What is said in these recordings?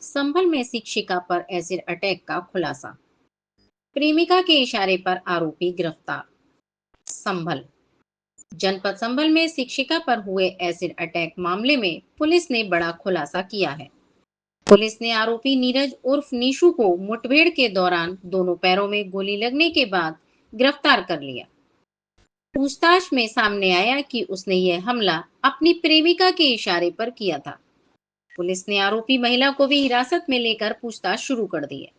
संभल में शिक्षिका पर एसिड अटैक का खुलासा। प्रेमिका के इशारे पर आरोपी गिरफ्तार। संभल जनपद संभल में शिक्षिका पर हुए एसिड अटैक मामले में पुलिस ने बड़ा खुलासा किया है। पुलिस ने आरोपी नीरज उर्फ नीशू को मुठभेड़ के दौरान दोनों पैरों में गोली लगने के बाद गिरफ्तार कर लिया। पूछताछ में सामने आया कि उसने यह हमला अपनी प्रेमिका के इशारे पर किया था। पुलिस ने आरोपी महिला को भी हिरासत में लेकर पूछताछ शुरू कर दी है।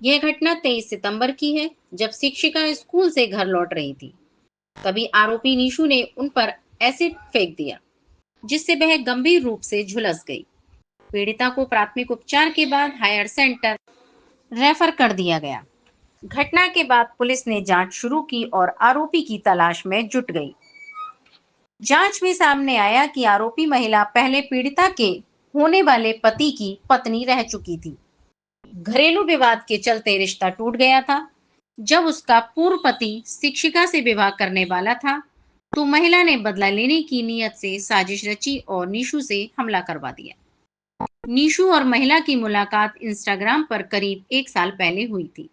यह घटना 23 सितंबर की है, जब शिक्षिका स्कूल से घर लौट रही थी। तभी आरोपी नीशू ने उन पर एसिड फेंक दिया, जिससे वह गंभीर रूप से झुलस गई। पीड़िता को प्राथमिक उपचार के बाद हायर सेंटर रेफर कर दिया गया। घटना के बाद पुलिस ने जांच शुरू की और आरोपी की तलाश में जुट गई। जांच में सामने आया कि आरोपी महिला पहले पीड़िता के होने वाले पति की पत्नी रह चुकी थी। घरेलू विवाद के चलते रिश्ता टूट गया था। जब उसका पूर्व पति शिक्षिका से विवाह करने वाला था, तो महिला ने बदला लेने की नीयत से साजिश रची और नीशू से हमला करवा दिया। नीशू और महिला की मुलाकात इंस्टाग्राम पर करीब 1 साल पहले हुई थी।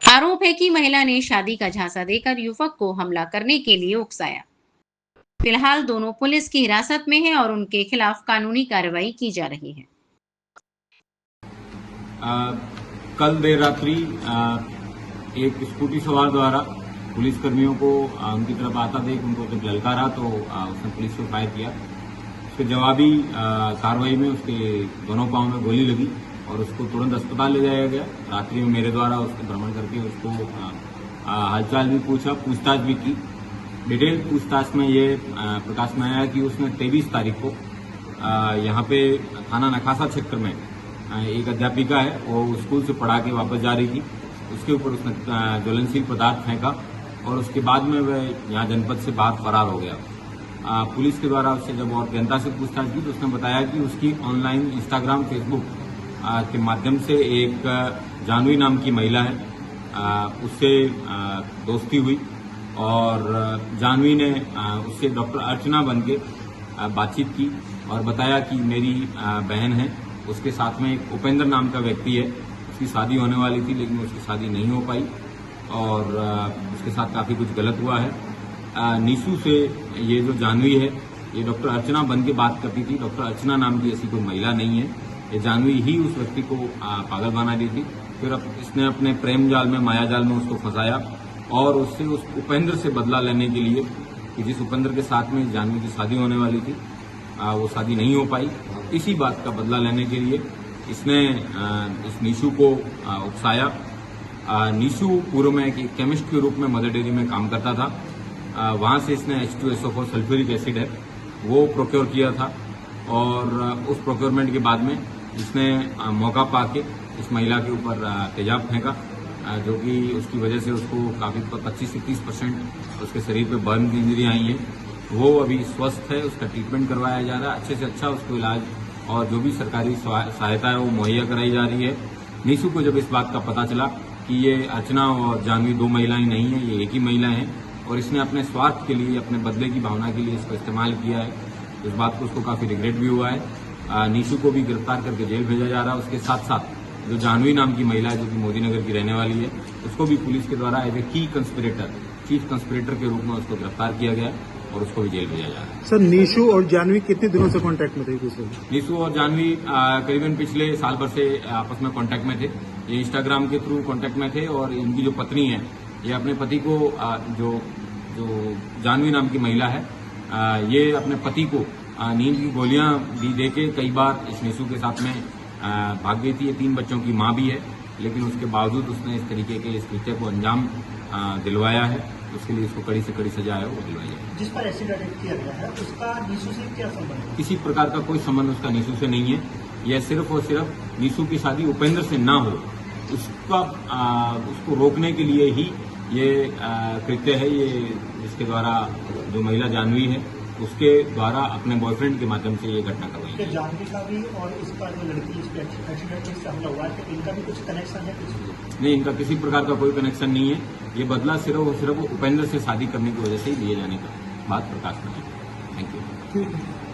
आरोप है कि महिला ने शादी का झांसा देकर युवक को हमला करने के लिए उकसाया। फिलहाल दोनों पुलिस की हिरासत में हैं और उनके खिलाफ कानूनी कार्रवाई की जा रही है। कल देर रात्रि एक स्कूटी सवार द्वारा पुलिस कर्मियों को उनकी तरफ आता देख उनको जब ललकारा तो उसने पुलिस को फायर किया। उसके जवाबी कार्रवाई में उसके दोनों पांव में गोली लगी और उसको तुरंत अस्पताल ले जाया गया। रात्रि में मेरे द्वारा उसके भ्रमण करके उसको हालचाल भी पूछा, पूछताछ भी की। डिटेल पूछताछ में ये प्रकाश में आया कि उसने 23 तारीख को यहाँ पे थाना नखासा क्षेत्र में एक अध्यापिका है, वो स्कूल से पढ़ा के वापस जा रही थी। उसके ऊपर उसने ज्वलनशील पदार्थ फेंका और उसके बाद में वह यहाँ जनपद से बाहर फरार हो गया। पुलिस के द्वारा उससे जब और जनता से पूछताछ की तो उसने बताया कि उसकी ऑनलाइन इंस्टाग्राम, फेसबुक के माध्यम से एक जानवी नाम की महिला है, उससे दोस्ती हुई और जानवी ने उससे डॉक्टर अर्चना बन के बातचीत की और बताया कि मेरी बहन है। उसके साथ में एक उपेंद्र नाम का व्यक्ति है, उसकी शादी होने वाली थी लेकिन उसकी शादी नहीं हो पाई और उसके साथ काफ़ी कुछ गलत हुआ है। नीशू से ये जो जानवी है ये डॉक्टर अर्चना बन के बात करती थी। डॉक्टर अर्चना नाम की ऐसी कोई महिला नहीं है, ये जानवी ही उस व्यक्ति को पागल बना दी थी। फिर इसने अपने प्रेम जाल में, माया जाल में उसको फंसाया और उससे उस उपेंद्र से बदला लेने के लिए कि जिस उपेंद्र के साथ में जानवी की शादी होने वाली थी वो शादी नहीं हो पाई, इसी बात का बदला लेने के लिए इसने इस नीशू को उकसाया। नीशू पूर्व में एक केमिस्ट के रूप में मदर डेयरी में काम करता था। वहां से इसने H2SO4 सल्फ्यूरिक एसिड है वो प्रोक्योर किया था और उस प्रोक्योरमेंट के बाद में इसने मौका पाके इस महिला के ऊपर तेजाब फेंका, जो कि उसकी वजह से उसको काफ़ी 25 से 30% उसके शरीर पे बर्न की इंजरी आई है। वो अभी स्वस्थ है, उसका ट्रीटमेंट करवाया जा रहा है, अच्छे से अच्छा उसको इलाज और जो भी सरकारी सहायता है वो मुहैया कराई जा रही है। नीशू को जब इस बात का पता चला कि ये अर्चना और जानवी दो महिलाएं नहीं हैं, ये एक ही महिला हैं और इसने अपने स्वार्थ के लिए, अपने बदले की भावना के लिए इसका इस्तेमाल किया है, इस बात को उसको काफ़ी रिग्रेट भी हुआ है। नीशू को भी गिरफ्तार करके जेल भेजा जा रहा है। उसके साथ साथ जो जानवी नाम की महिला है जो कि मोदी नगर की रहने वाली है, उसको भी पुलिस के द्वारा एज ए की कंस्पिरेटर, चीफ कंस्पिरेटर के रूप में उसको गिरफ्तार किया गया और उसको भी जेल भेजा जा रहा है। सर, नीशू और जानवी कितने दिनों से कांटेक्ट में थे एक दूसरे? नीशू और जानवी करीबन पिछले साल भर से आपस में कांटेक्ट में थे। ये इंस्टाग्राम के थ्रू कांटेक्ट में थे और इनकी जो पत्नी है ये अपने पति को जो जानवी नाम की महिला है ये अपने पति को नींद की गोलियां भी देके कई बार इस नीशू के साथ में भाग गई थी। ये 3 बच्चों की मां भी है, लेकिन उसके बावजूद उसने इस तरीके के इस कृत्य को अंजाम दिलवाया है। उसके लिए इसको कड़ी से कड़ी सजा है वो दिलवाई है। जिस पर एसिड अटैक किया गया है उसका नीशू से क्या संबंध है? किसी प्रकार का कोई संबंध उसका नीशू से नहीं है। यह सिर्फ और सिर्फ नीशू की शादी उपेंद्र से ना हो उसको रोकने के लिए ही ये कृत्य है। ये जिसके द्वारा जो महिला जानवी है उसके द्वारा अपने बॉयफ्रेंड के माध्यम से ये घटना करवाई है। जानवी का भी और इसका जो लड़की इस पर एक्सीडेंट से हमला हुआ है, इनका भी कुछ कनेक्शन है? नहीं, इनका किसी प्रकार का कोई कनेक्शन नहीं है। ये बदला सिर्फ और सिर्फ उपेंद्र से शादी करने की वजह से ही लिए जाने का बात प्रकाश में है। Thank you.